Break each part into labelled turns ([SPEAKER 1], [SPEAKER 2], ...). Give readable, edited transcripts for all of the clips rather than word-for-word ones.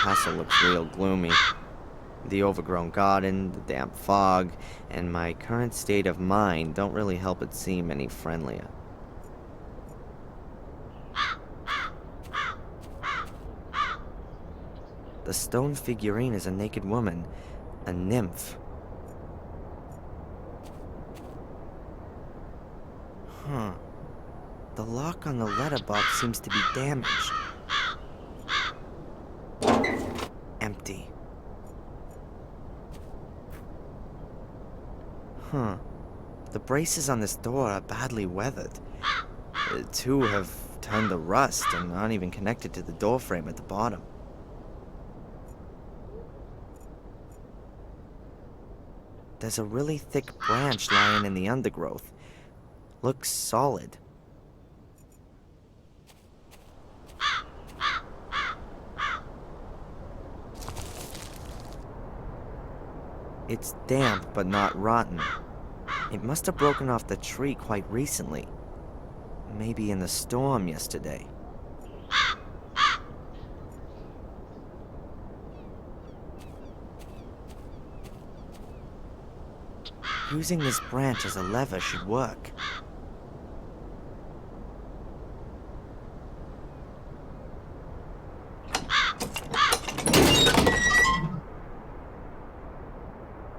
[SPEAKER 1] castle looks real gloomy. The overgrown garden, the damp fog, and my current state of mind don't really help it seem any friendlier. The stone figurine is a naked woman, a nymph. Huh. The lock on the letterbox seems to be damaged. Empty. Huh. The braces on this door are badly weathered. Two have turned to rust and aren't even connected to the door frame at the bottom. There's a really thick branch lying in the undergrowth. Looks solid. It's damp but not rotten. It must have broken off the tree quite recently. Maybe in the storm yesterday. Using this branch as a lever should work.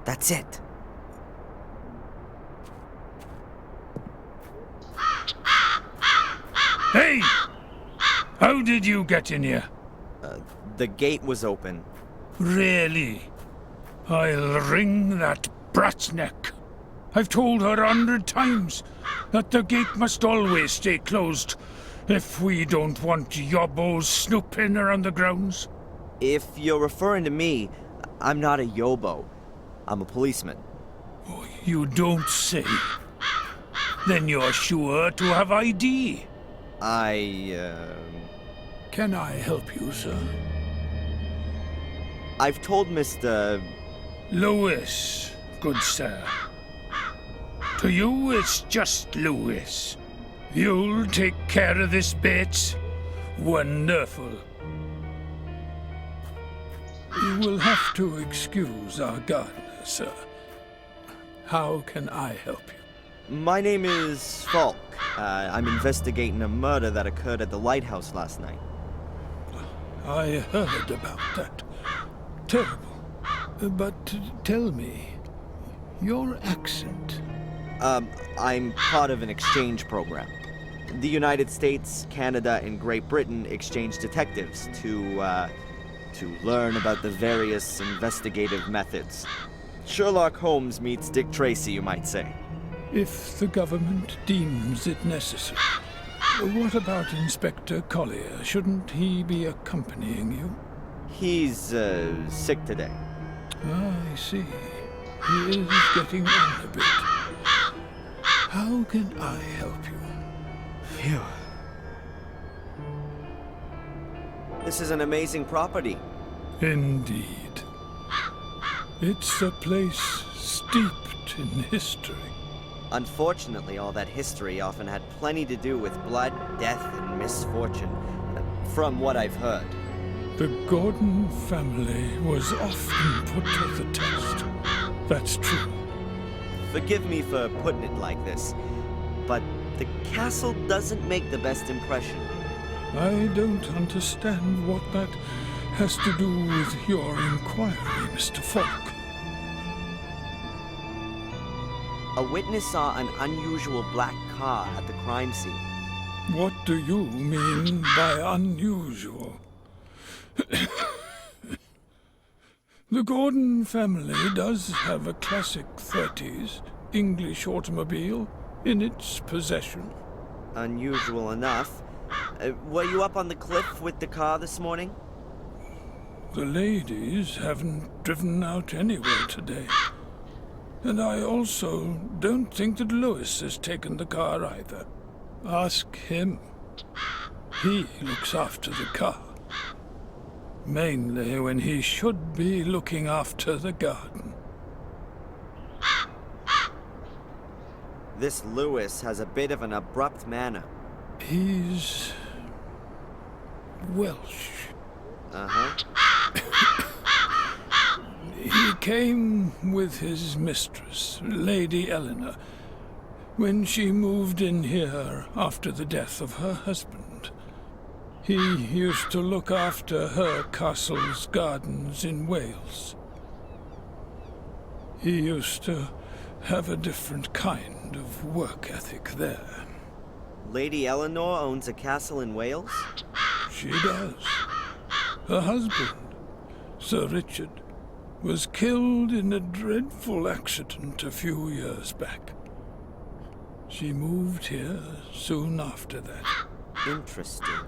[SPEAKER 1] That's it.
[SPEAKER 2] Hey! How did you get in here?
[SPEAKER 1] The gate was open.
[SPEAKER 2] Really? I'll wring that brat's neck. I've told her 100 times that the gate must always stay closed if we don't want yobbos snooping around the grounds.
[SPEAKER 1] If you're referring to me, I'm not a yobo. I'm a policeman.
[SPEAKER 2] Oh, you don't say. Then you're sure to have ID.
[SPEAKER 1] Can
[SPEAKER 2] I help you, sir?
[SPEAKER 1] I've told Mr.
[SPEAKER 2] Lewis, good sir. To you, it's just Lewis. You'll take care of this bit. Wonderful. You will have to excuse our gardener, sir. How can I help you?
[SPEAKER 1] My name is Falk. I'm investigating a murder that occurred at the lighthouse last night.
[SPEAKER 2] I heard about that. Terrible. But tell me, your accent...
[SPEAKER 1] I'm part of an exchange program. The United States, Canada, and Great Britain exchange detectives to learn about the various investigative methods. Sherlock Holmes meets Dick Tracy, you might say.
[SPEAKER 2] If the government deems it necessary. What about Inspector Collier? Shouldn't he be accompanying you?
[SPEAKER 1] He's, sick today.
[SPEAKER 2] I see. He is getting on a bit. How can I help you?
[SPEAKER 1] Phew. This is an amazing property.
[SPEAKER 2] Indeed. It's a place steeped in history.
[SPEAKER 1] Unfortunately, all that history often had plenty to do with blood, death, and misfortune, from what I've heard.
[SPEAKER 2] The Gordon family was often put to the test. That's true.
[SPEAKER 1] Forgive me for putting it like this, but the castle doesn't make the best impression.
[SPEAKER 2] I don't understand what that has to do with your inquiry, Mr. Falk.
[SPEAKER 1] A witness saw an unusual black car at the crime scene.
[SPEAKER 2] What do you mean by unusual? The Gordon family does have a classic 30s English automobile in its possession.
[SPEAKER 1] Unusual enough. Were you up on the cliff with the car this morning?
[SPEAKER 2] The ladies haven't driven out anywhere today. And I also don't think that Lewis has taken the car either. Ask him. He looks after the car. Mainly when he should be looking after the garden.
[SPEAKER 1] This Lewis has a bit of an abrupt manner.
[SPEAKER 2] He's... Welsh.
[SPEAKER 1] Uh-huh.
[SPEAKER 2] He came with his mistress, Lady Eleanor, when she moved in here after the death of her husband. He used to look after her castle's gardens in Wales. He used to have a different kind of work ethic there.
[SPEAKER 1] Lady Eleanor owns a castle in Wales?
[SPEAKER 2] She does. Her husband, Sir Richard, was killed in a dreadful accident a few years back. She moved here soon after that.
[SPEAKER 1] Interesting.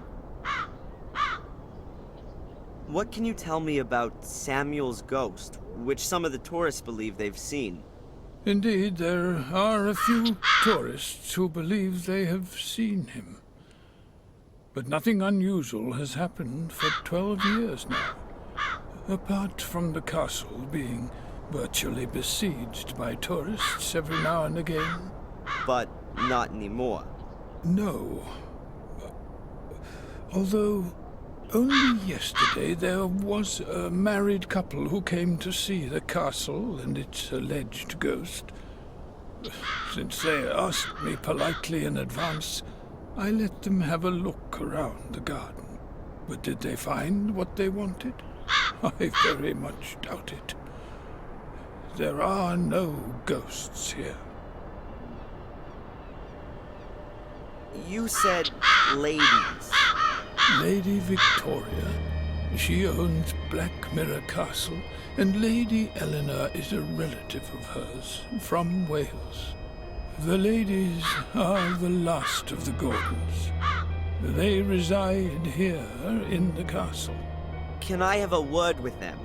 [SPEAKER 1] What can you tell me about Samuel's ghost, which some of the tourists believe they've seen?
[SPEAKER 2] Indeed, there are a few tourists who believe they have seen him. But nothing unusual has happened for 12 years now, apart from the castle being virtually besieged by tourists every now and again.
[SPEAKER 1] But not anymore.
[SPEAKER 2] No. Although, only yesterday there was a married couple who came to see the castle and its alleged ghost. Since they asked me politely in advance, I let them have a look around the garden. But did they find what they wanted? I very much doubt it. There are no ghosts here.
[SPEAKER 1] You said ladies.
[SPEAKER 2] Lady Victoria. She owns Black Mirror Castle, and Lady Eleanor is a relative of hers from Wales. The ladies are the last of the Gordons. They reside here in the castle.
[SPEAKER 1] Can I have a word with them?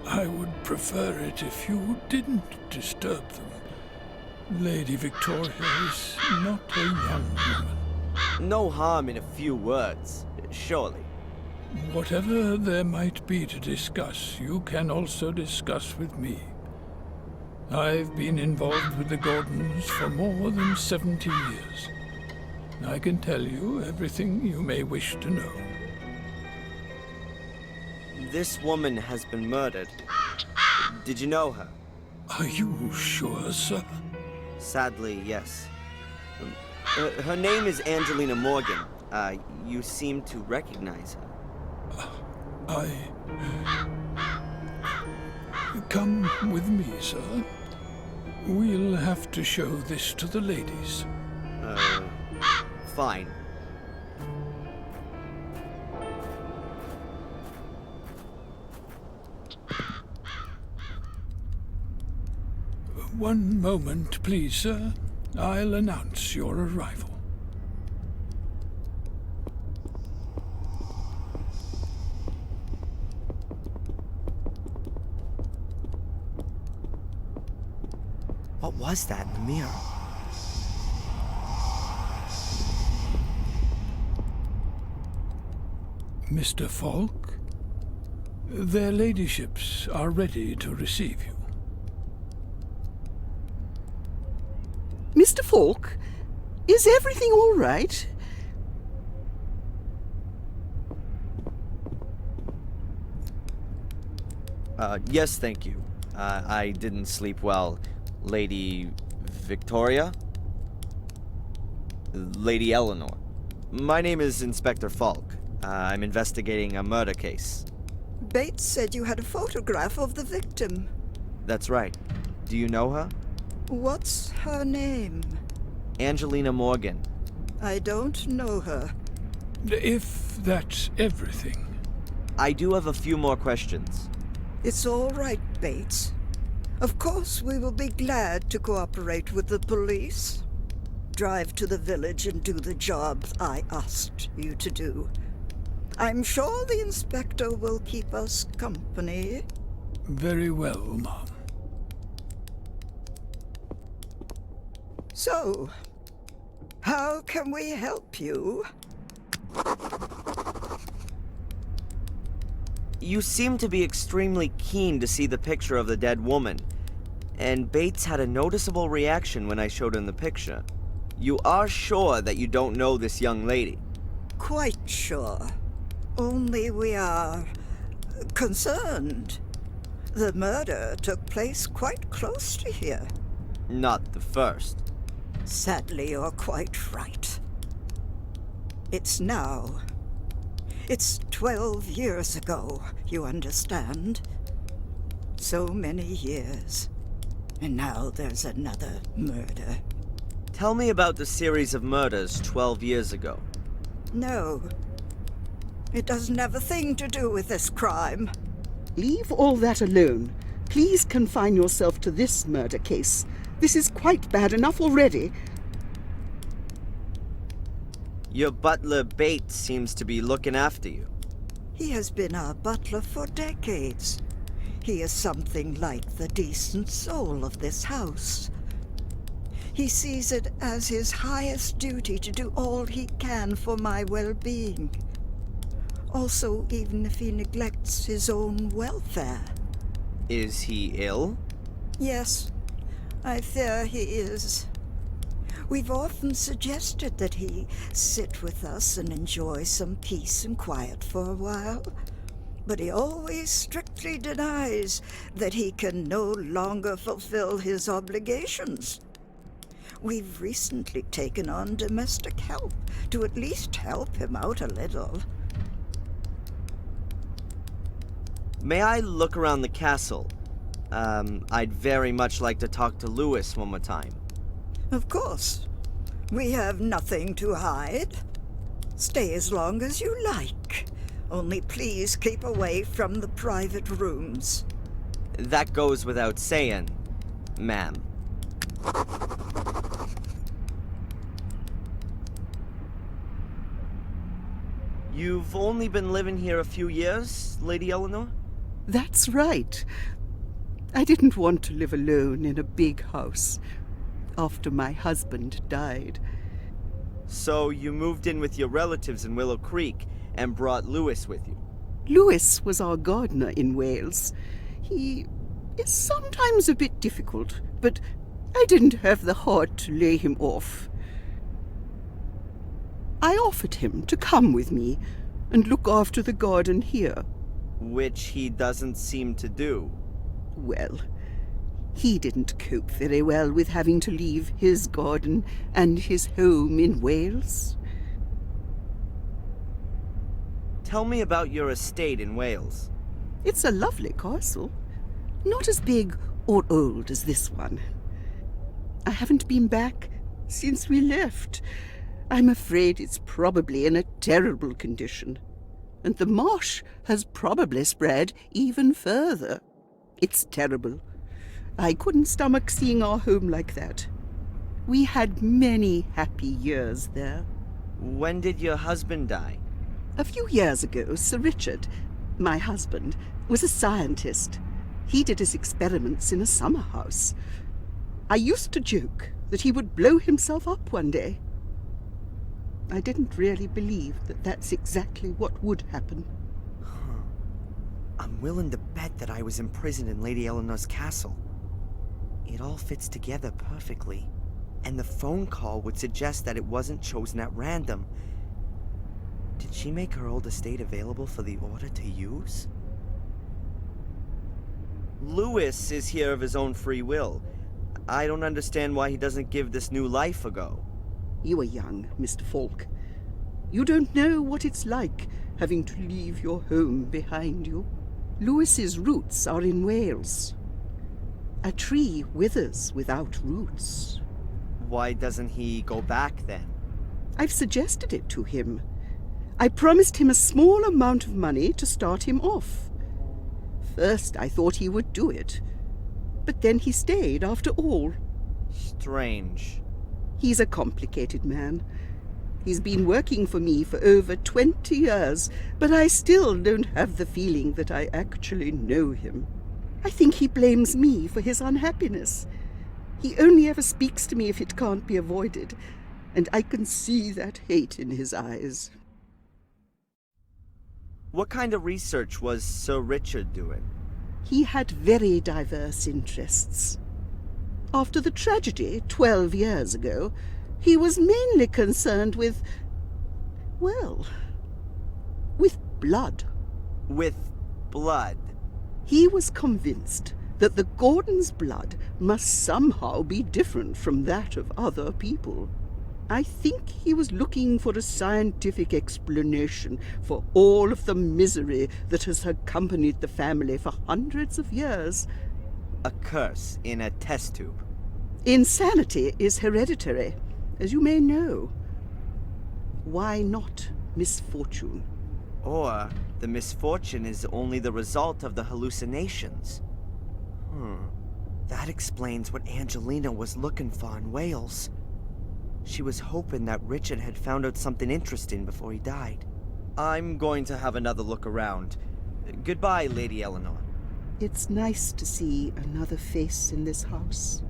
[SPEAKER 2] I would prefer it if you didn't disturb them. Lady Victoria is not a young woman.
[SPEAKER 1] No harm in a few words, surely.
[SPEAKER 2] Whatever there might be to discuss, you can also discuss with me. I've been involved with the Gordons for more than 70 years. I can tell you everything you may wish to know.
[SPEAKER 1] This woman has been murdered. Did you know her?
[SPEAKER 2] Are you sure, sir?
[SPEAKER 1] Sadly, yes. Her name is Angelina Morgan. You seem to recognize her.
[SPEAKER 2] Come with me, sir. We'll have to show this to the ladies.
[SPEAKER 1] Fine.
[SPEAKER 2] One moment, please, sir. I'll announce your arrival.
[SPEAKER 1] What was that in the mirror?
[SPEAKER 2] Mr. Falk, their ladyships are ready to receive you.
[SPEAKER 3] Mr. Falk, is everything all right?
[SPEAKER 1] Yes, thank you. I didn't sleep well. Lady Victoria? Lady Eleanor. My name is Inspector Falk. I'm investigating a murder case.
[SPEAKER 3] Bates said you had a photograph of the victim.
[SPEAKER 1] That's right. Do you know her?
[SPEAKER 3] What's her name?
[SPEAKER 1] Angelina Morgan.
[SPEAKER 3] I don't know her.
[SPEAKER 2] If that's everything.
[SPEAKER 1] I do have a few more questions.
[SPEAKER 3] It's all right, Bates. Of course, we will be glad to cooperate with the police. Drive to the village and do the job I asked you to do. I'm sure the inspector will keep us company.
[SPEAKER 2] Very well, Mom.
[SPEAKER 3] So, how can we help you?
[SPEAKER 1] You seem to be extremely keen to see the picture of the dead woman, and Bates had a noticeable reaction when I showed him the picture. You are sure that you don't know this young lady?
[SPEAKER 3] Quite sure. Only we are concerned. The murder took place quite close to here.
[SPEAKER 1] Not the first.
[SPEAKER 3] Sadly, you're quite right. It's now. It's 12 years ago, you understand? So many years. And now there's another murder.
[SPEAKER 1] Tell me about the series of murders 12 years ago.
[SPEAKER 3] No. It doesn't have a thing to do with this crime.
[SPEAKER 4] Leave all that alone. Please confine yourself to this murder case. This is quite bad enough already.
[SPEAKER 1] Your butler Bates seems to be looking after you.
[SPEAKER 3] He has been our butler for decades. He is something like the decent soul of this house. He sees it as his highest duty to do all he can for my well-being. Also, even if he neglects his own welfare.
[SPEAKER 1] Is he ill?
[SPEAKER 3] Yes, I fear he is. We've often suggested that he sit with us and enjoy some peace and quiet for a while, but he always strictly denies that he can no longer fulfill his obligations. We've recently taken on domestic help to at least help him out a little.
[SPEAKER 1] May I look around the castle? I'd very much like to talk to Louis one more time.
[SPEAKER 3] Of course. We have nothing to hide. Stay as long as you like. Only please keep away from the private rooms.
[SPEAKER 1] That goes without saying, ma'am. You've only been living here a few years, Lady Eleanor?
[SPEAKER 4] That's right. I didn't want to live alone in a big house after my husband died.
[SPEAKER 1] So you moved in with your relatives in Willow Creek and brought Louis with you?
[SPEAKER 4] Louis was our gardener in Wales. He is sometimes a bit difficult, but I didn't have the heart to lay him off. I offered him to come with me and look after the garden here.
[SPEAKER 1] Which he doesn't seem to do.
[SPEAKER 4] Well, he didn't cope very well with having to leave his garden and his home in Wales.
[SPEAKER 1] Tell me about your estate in Wales.
[SPEAKER 4] It's a lovely castle. Not as big or old as this one. I haven't been back since we left. I'm afraid it's probably in a terrible condition. And the marsh has probably spread even further. It's terrible. I couldn't stomach seeing our home like that. We had many happy years there.
[SPEAKER 1] When did your husband die?
[SPEAKER 4] A few years ago, Sir Richard, my husband, was a scientist. He did his experiments in a summer house. I used to joke that he would blow himself up one day. I didn't really believe that that's exactly what would happen.
[SPEAKER 1] I'm willing to bet that I was imprisoned in Lady Eleanor's castle. It all fits together perfectly. And the phone call would suggest that it wasn't chosen at random. Did she make her old estate available for the Order to use? Louis is here of his own free will. I don't understand why he doesn't give this new life a go.
[SPEAKER 4] You are young, Mr. Falk. You don't know what it's like having to leave your home behind you. Louis's roots are in Wales. A tree withers without roots.
[SPEAKER 1] Why doesn't he go back then?
[SPEAKER 4] I've suggested it to him. I promised him a small amount of money to start him off. First, I thought he would do it, but then he stayed after all.
[SPEAKER 1] Strange.
[SPEAKER 4] He's a complicated man. He's been working for me for over 20 years, but I still don't have the feeling that I actually know him. I think he blames me for his unhappiness. He only ever speaks to me if it can't be avoided, and I can see that hate in his eyes.
[SPEAKER 1] What kind of research was Sir Richard doing?
[SPEAKER 4] He had very diverse interests. After the tragedy 12 years ago, he was mainly concerned with, well, with blood.
[SPEAKER 1] With blood.
[SPEAKER 4] He was convinced that the Gordon's blood must somehow be different from that of other people. I think he was looking for a scientific explanation for all of the misery that has accompanied the family for hundreds of years.
[SPEAKER 1] A curse in a test tube.
[SPEAKER 4] Insanity is hereditary, as you may know. Why not misfortune?
[SPEAKER 1] Or the misfortune is only the result of the hallucinations. That explains what Angelina was looking for in Wales. She was hoping that Richard had found out something interesting before he died. I'm going to have another look around. Goodbye, Lady Eleanor.
[SPEAKER 4] It's nice to see another face in this house.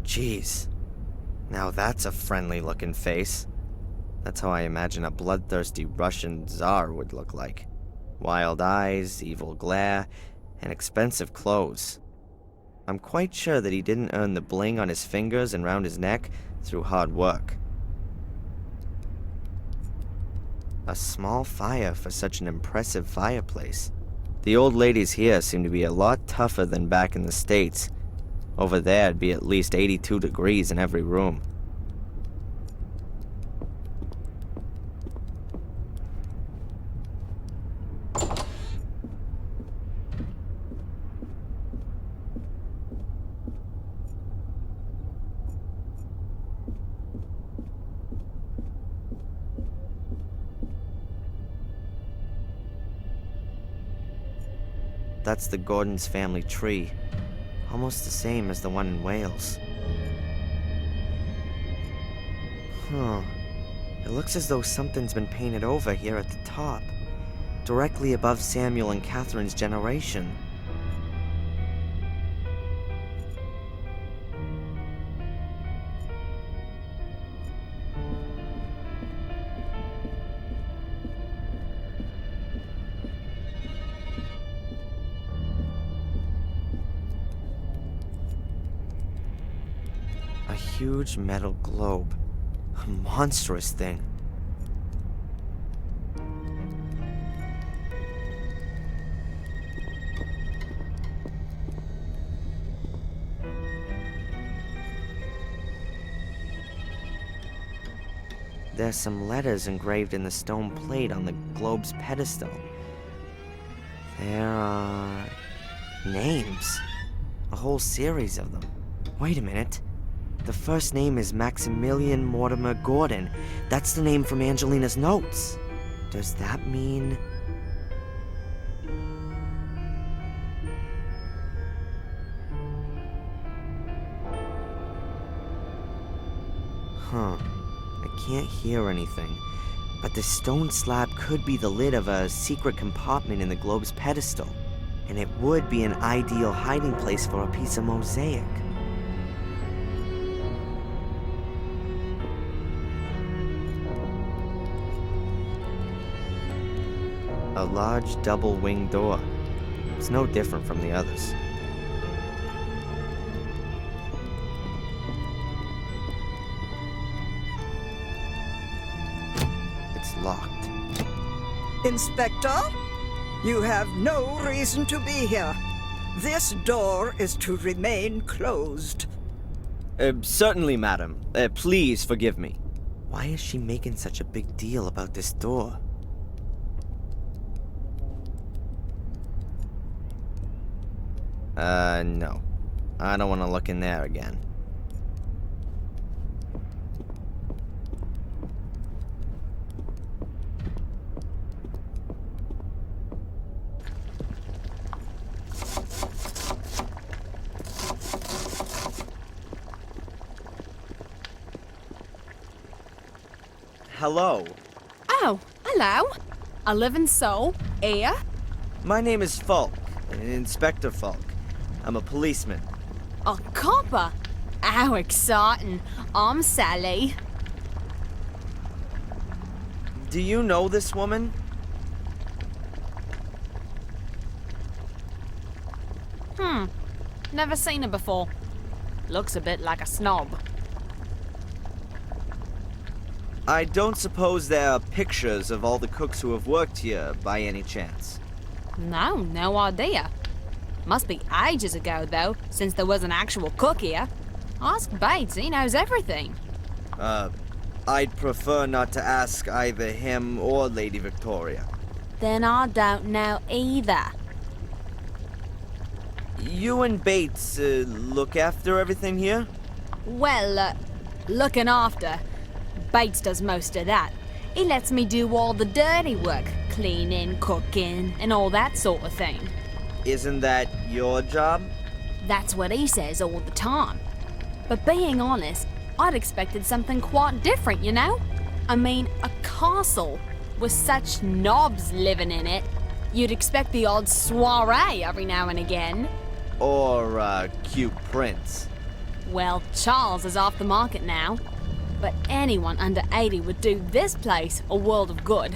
[SPEAKER 1] Jeez. Now that's a friendly-looking face. That's how I imagine a bloodthirsty Russian czar would look like. Wild eyes, evil glare, and expensive clothes. I'm quite sure that he didn't earn the bling on his fingers and round his neck through hard work. A small fire for such an impressive fireplace. The old ladies here seem to be a lot tougher than back in the States. Over there, it'd be at least 82 degrees in every room. That's the Gordon's family tree. Almost the same as the one in Wales. It looks as though something's been painted over here at the top, directly above Samuel and Catherine's generation. A huge metal globe. A monstrous thing. There's some letters engraved in the stone plate on the globe's pedestal. There are names. A whole series of them. Wait a minute. The first name is Maximilian Mortimer Gordon. That's the name from Angelina's notes. Does that mean... I can't hear anything. But the stone slab could be the lid of a secret compartment in the globe's pedestal. And it would be an ideal hiding place for a piece of mosaic. A large double-winged door. It's no different from the others. It's locked.
[SPEAKER 3] Inspector, you have no reason to be here. This door is to remain closed.
[SPEAKER 1] Certainly, madam. Please forgive me. Why is she making such a big deal about this door? No. I don't want to look in there again. Hello.
[SPEAKER 5] Oh, hello. A living soul. Here?
[SPEAKER 1] My name is Falk, Inspector Falk. I'm a policeman.
[SPEAKER 5] A copper? How exciting. I'm Sally.
[SPEAKER 1] Do you know this woman?
[SPEAKER 5] Never seen her before. Looks a bit like a snob.
[SPEAKER 1] I don't suppose there are pictures of all the cooks who have worked here by any chance.
[SPEAKER 5] No idea. Must be ages ago, though, since there was an actual cook here. Ask Bates, he knows everything.
[SPEAKER 1] I'd prefer not to ask either him or Lady Victoria.
[SPEAKER 5] Then I don't know either.
[SPEAKER 1] You and Bates, look after everything here?
[SPEAKER 5] Well, looking after. Bates does most of that. He lets me do all the dirty work, cleaning, cooking, and all that sort of thing.
[SPEAKER 1] Isn't that your job?
[SPEAKER 5] That's what he says all the time. But being honest, I'd expected something quite different, you know? I mean, a castle with such knobs living in it. You'd expect the odd soiree every now and again.
[SPEAKER 1] Or a cute prince?
[SPEAKER 5] Well, Charles is off the market now. But anyone under 80 would do this place a world of good.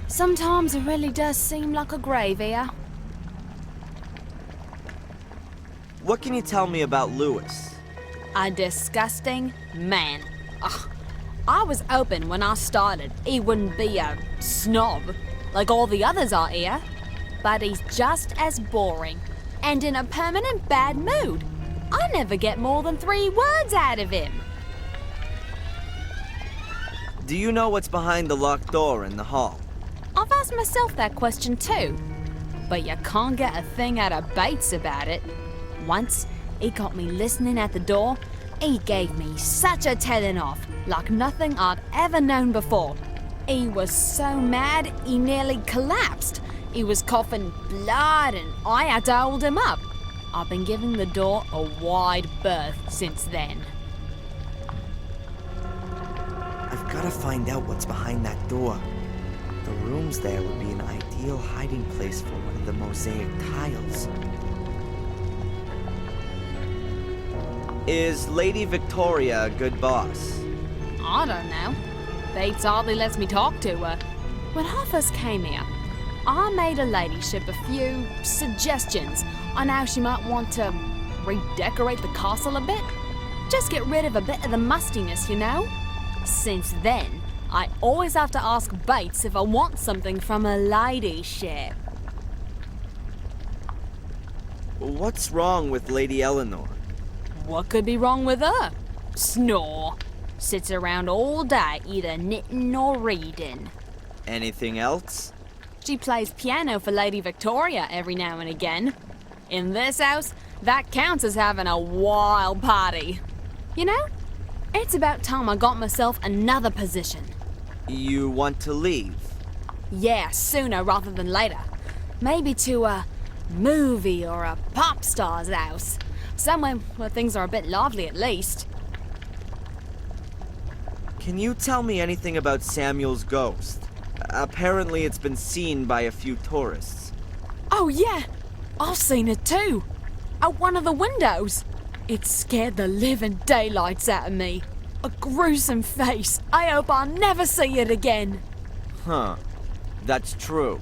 [SPEAKER 5] Sometimes it really does seem like a grave here.
[SPEAKER 1] What can you tell me about Lewis?
[SPEAKER 5] A disgusting man. Ugh. I was hoping when I started he wouldn't be a snob like all the others are here. But he's just as boring and in a permanent bad mood. I never get more than 3 words out of him.
[SPEAKER 1] Do you know what's behind the locked door in the hall?
[SPEAKER 5] I've asked myself that question too. But you can't get a thing out of Bates about it. Once, he got me listening at the door. He gave me such a telling off, like nothing I'd ever known before. He was so mad, he nearly collapsed. He was coughing blood and I had to hold him up. I've been giving the door a wide berth since then.
[SPEAKER 1] I've gotta find out what's behind that door. The rooms there would be an ideal hiding place for one of the mosaic tiles. Is Lady Victoria a good boss?
[SPEAKER 5] I don't know. Bates hardly lets me talk to her. When I first came here, I made her ladyship a few suggestions on how she might want to redecorate the castle a bit. Just get rid of a bit of the mustiness, you know? Since then, I always have to ask Bates if I want something from her ladyship.
[SPEAKER 1] What's wrong with Lady Eleanor?
[SPEAKER 5] What could be wrong with her? Snore. Sits around all day either knitting or reading.
[SPEAKER 1] Anything else?
[SPEAKER 5] She plays piano for Lady Victoria every now and again. In this house, that counts as having a wild party. You know, it's about time I got myself another position.
[SPEAKER 1] You want to leave?
[SPEAKER 5] Yeah, sooner rather than later. Maybe to a movie or a pop star's house. Somewhere where things are a bit lively at least.
[SPEAKER 1] Can you tell me anything about Samuel's ghost? Apparently it's been seen by a few tourists.
[SPEAKER 5] Oh yeah, I've seen it too. At one of the windows. It scared the living daylights out of me. A gruesome face. I hope I'll never see it again.
[SPEAKER 1] Huh. That's true.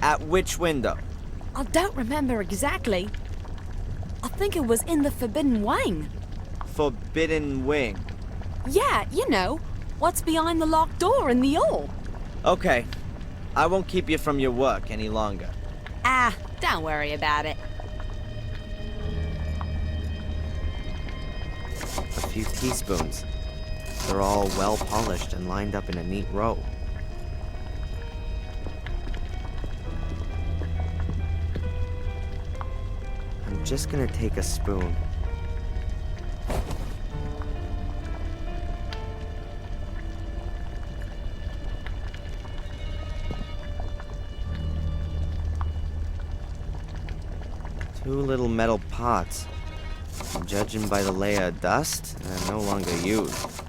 [SPEAKER 1] At which window?
[SPEAKER 5] I don't remember exactly. I think it was in the Forbidden Wing.
[SPEAKER 1] Forbidden Wing.
[SPEAKER 5] Yeah, you know, what's behind the locked door in the hall.
[SPEAKER 1] Okay. I won't keep you from your work any longer.
[SPEAKER 5] Ah, don't worry about it.
[SPEAKER 1] A few teaspoons. They're all well polished and lined up in a neat row. I'm just gonna take a spoon. Two little metal pots. Judging by the layer of dust, they're no longer used.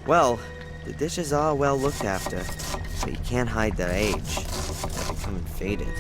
[SPEAKER 1] Well, the dishes are well looked after, but you can't hide their age. They're becoming faded.